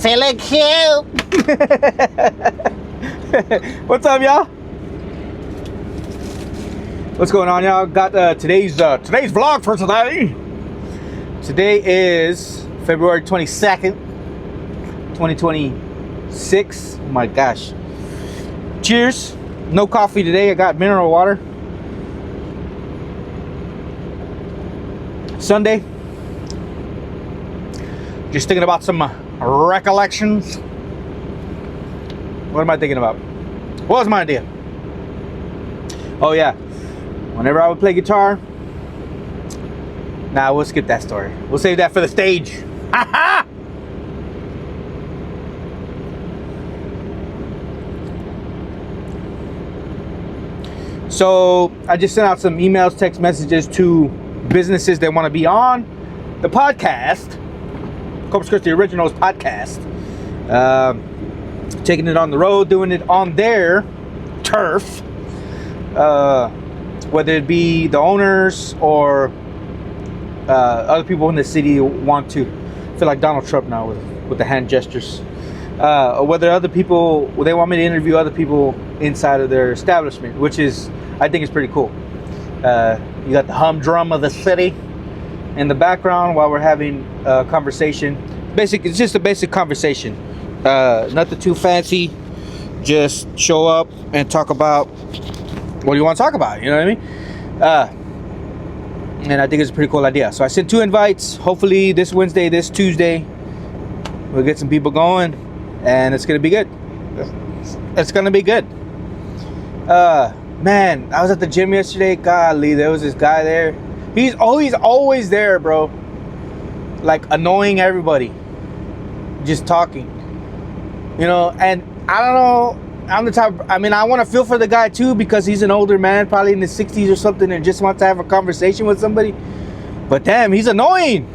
Say look cute. What's up, y'all? What's going on, y'all? Got today's vlog for today. Today is February 22nd, 2026. Oh my gosh. Cheers. No coffee today. I got mineral water. Sunday. Just thinking about some recollections. What am I thinking about? What was my idea? Oh yeah. Whenever I would play guitar. Nah, we'll skip that story. We'll save that for the stage. So I just sent out some emails, text messages to businesses that want to be on the podcast, Corpus Christi Originals podcast. Taking it on the road, doing it on their turf. Whether it be the owners or other people in the city want to feel like Donald Trump now with the hand gestures. Or whether other people, they want me to interview other people inside of their establishment, which is, I think, is pretty cool. You got the humdrum of the city in the background while we're having a conversation. It's just a basic conversation. Nothing too fancy. Just show up and talk about what do you want to talk about. You know what I mean? And I think it's a pretty cool idea. So I sent 2 invites. Hopefully this Wednesday, this Tuesday, we'll get some people going, and it's gonna be good. It's gonna be good. Man, I was at the gym yesterday. Golly, there was this guy there. He's always there, bro. Like annoying everybody, just talking. You know, and I don't know. I'm the type. I mean, I want to feel for the guy too, because he's an older man, probably in his 60s or something, and just wants to have a conversation with somebody. But damn, he's annoying.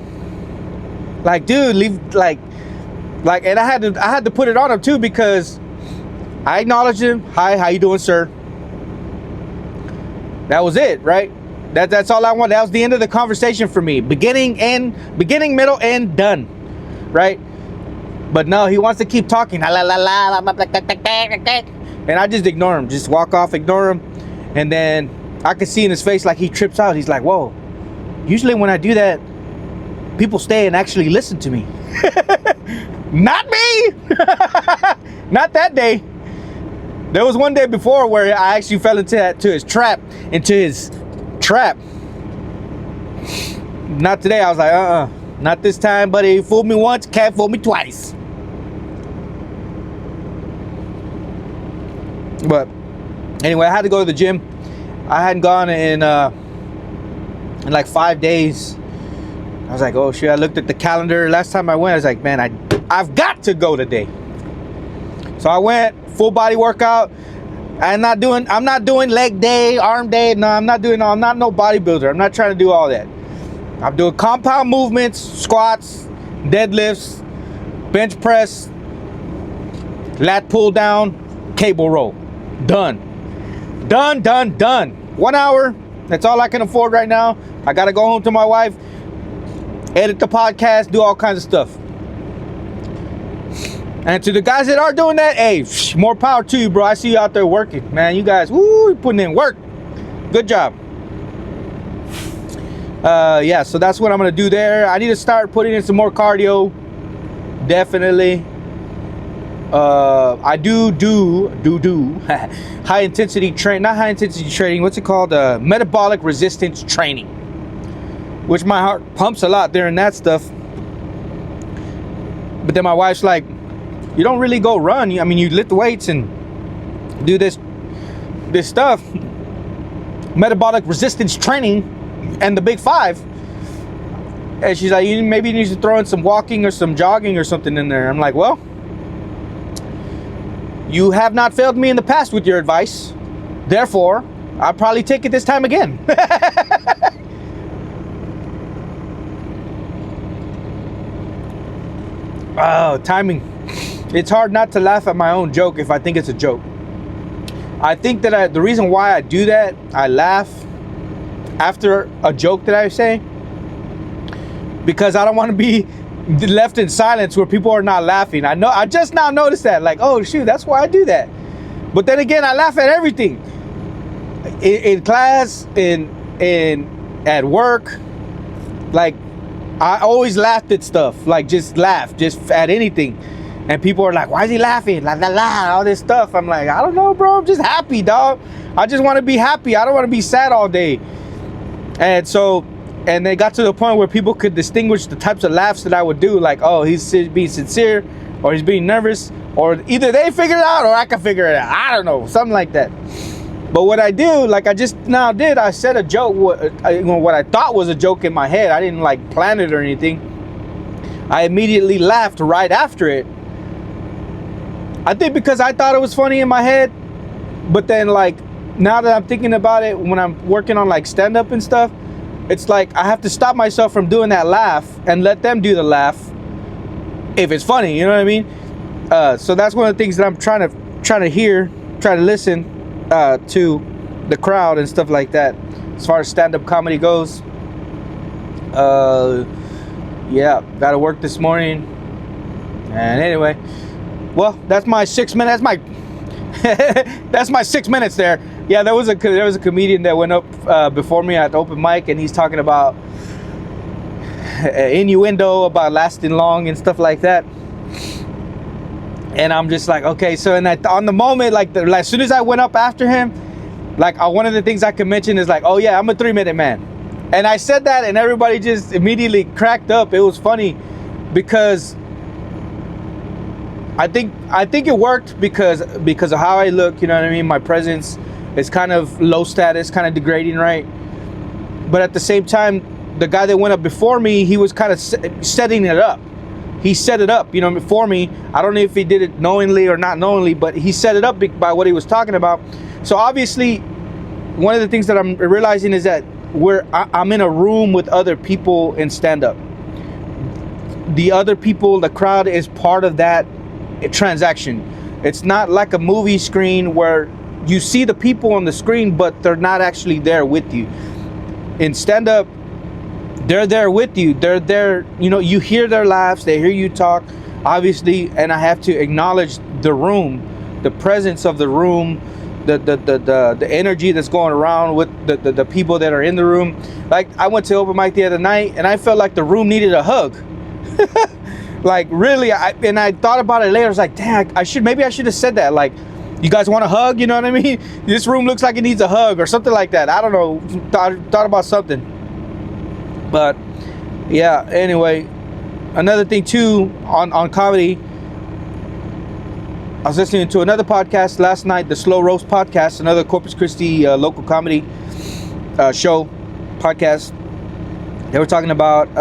Like, dude, leave. Like, and I had to put it on him too, because I acknowledged him. Hi, how you doing, sir? That was it, right? That's all I want. That was the end of the conversation for me. Beginning, middle, end, done. Right? But no, he wants to keep talking. And I just ignore him. Just walk off, ignore him. And then I can see in his face like he trips out. He's like, whoa. Usually when I do that, people stay and actually listen to me. Not me. Not that day. There was one day before where I actually fell into his trap. Not today. I was like, not this time, buddy. You fooled me once, can't fool me twice. But anyway, I had to go to the gym. I hadn't gone in like 5 days. I was like, oh shit. I looked at the calendar. Last time I went, I was like, man, I've got to go today. So I went, full body workout. I'm not doing leg day, arm day. No, I'm not no bodybuilder. I'm not trying to do all that. I'm doing compound movements, squats, deadlifts, bench press, lat pull down, cable row. Done. 1 hour. That's all I can afford right now. I got to go home to my wife, edit the podcast, do all kinds of stuff. And to the guys that are doing that, hey, more power to you, bro. I see you out there working. Man, you guys, woo, putting in work. Good job. Yeah, so that's what I'm going to do there. I need to start putting in some more cardio. Definitely. I do high intensity training. Not high intensity training. What's it called? Metabolic resistance training. Which my heart pumps a lot during that stuff. But then my wife's like, you don't really go run. I mean, you lift weights and do this stuff. Metabolic resistance training and the big 5. And she's like, maybe you need to throw in some walking or some jogging or something in there. I'm like, well, you have not failed me in the past with your advice. Therefore, I'll probably take it this time again. Oh, timing. It's hard not to laugh at my own joke if I think it's a joke. I think that the reason why I do that, I laugh after a joke that I say, because I don't want to be left in silence where people are not laughing. I just now noticed that, like, oh shoot, that's why I do that. But then again, I laugh at everything. In class, at work, like I always laughed at stuff, like just at anything. And people are like, why is he laughing? La la la, all this stuff. I'm like, I don't know, bro. I'm just happy, dog. I just want to be happy. I don't want to be sad all day. And they got to the point where people could distinguish the types of laughs that I would do, like, oh, he's being sincere, or he's being nervous, or either they figure it out or I can figure it out. I don't know, something like that. But what I do, like I just now did, I said a joke, what I thought was a joke in my head. I didn't like plan it or anything. I immediately laughed right after it. I think because I thought it was funny in my head, but then like now that I'm thinking about it, when I'm working on like stand-up and stuff, it's like I have to stop myself from doing that laugh and let them do the laugh if it's funny, you know what I mean? So that's one of the things that I'm trying to listen to the crowd and stuff like that. As far as stand-up comedy goes, yeah, got to work this morning. And anyway, well, that's my 6 minutes. That's my 6 minutes there. Yeah, there was a comedian that went up before me at the open mic, and he's talking about innuendo about lasting long and stuff like that. And I'm just like, okay. So on the moment, like as soon as I went up after him, like one of the things I could mention is like, oh yeah, I'm a 3-minute man. And I said that, and everybody just immediately cracked up. It was funny because I think it worked because of how I look, you know what I mean? My presence is kind of low status, kind of degrading, right? But at the same time, the guy that went up before me, he was kind of setting it up. He set it up, you know, before me. I don't know if he did it knowingly or not knowingly, but he set it up by what he was talking about. So obviously, one of the things that I'm realizing is that I'm in a room with other people in stand-up. The other people, the crowd is part of that transaction. It's not like a movie screen where you see the people on the screen, but they're not actually there with you. In stand-up, they're there with you. They're there, you know, you hear their laughs, they hear you talk, obviously, and I have to acknowledge the room, the presence of the room, the energy that's going around with the people that are in the room. Like, I went to open mic the other night, and I felt like the room needed a hug. Like, really, I thought about it later. I was like, dang, maybe I should have said that. Like, you guys want a hug? You know what I mean? This room looks like it needs a hug or something like that. I don't know. Thought about something. But yeah, anyway, another thing too on comedy, I was listening to another podcast last night, the Slow Roast podcast, another Corpus Christi local comedy show podcast. They were talking about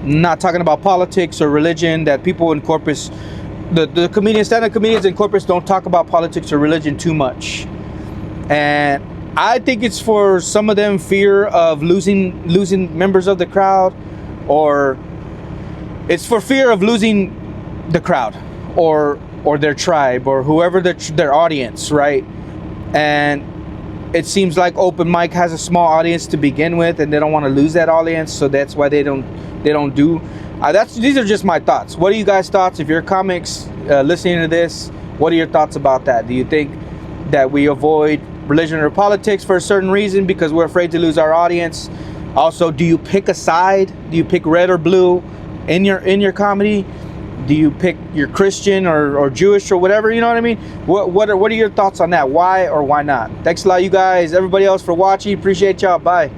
not talking about politics or religion, that people in Corpus, the comedians, stand-up comedians in Corpus don't talk about politics or religion too much. And I think it's for some of them fear of losing members of the crowd, or it's for fear of losing the crowd or their tribe or whoever their audience, right? And it seems like open mic has a small audience to begin with, and they don't want to lose that audience, so that's why they don't do. These are just my thoughts. What are you guys' thoughts? If you're comics listening to this, what are your thoughts about that? Do you think that we avoid religion or politics for a certain reason because we're afraid to lose our audience? Also, do you pick a side? Do you pick red or blue in your comedy? Do you pick your Christian or Jewish or whatever? You know what I mean? What are your thoughts on that? Why or why not? Thanks a lot, you guys. Everybody else for watching. Appreciate y'all. Bye.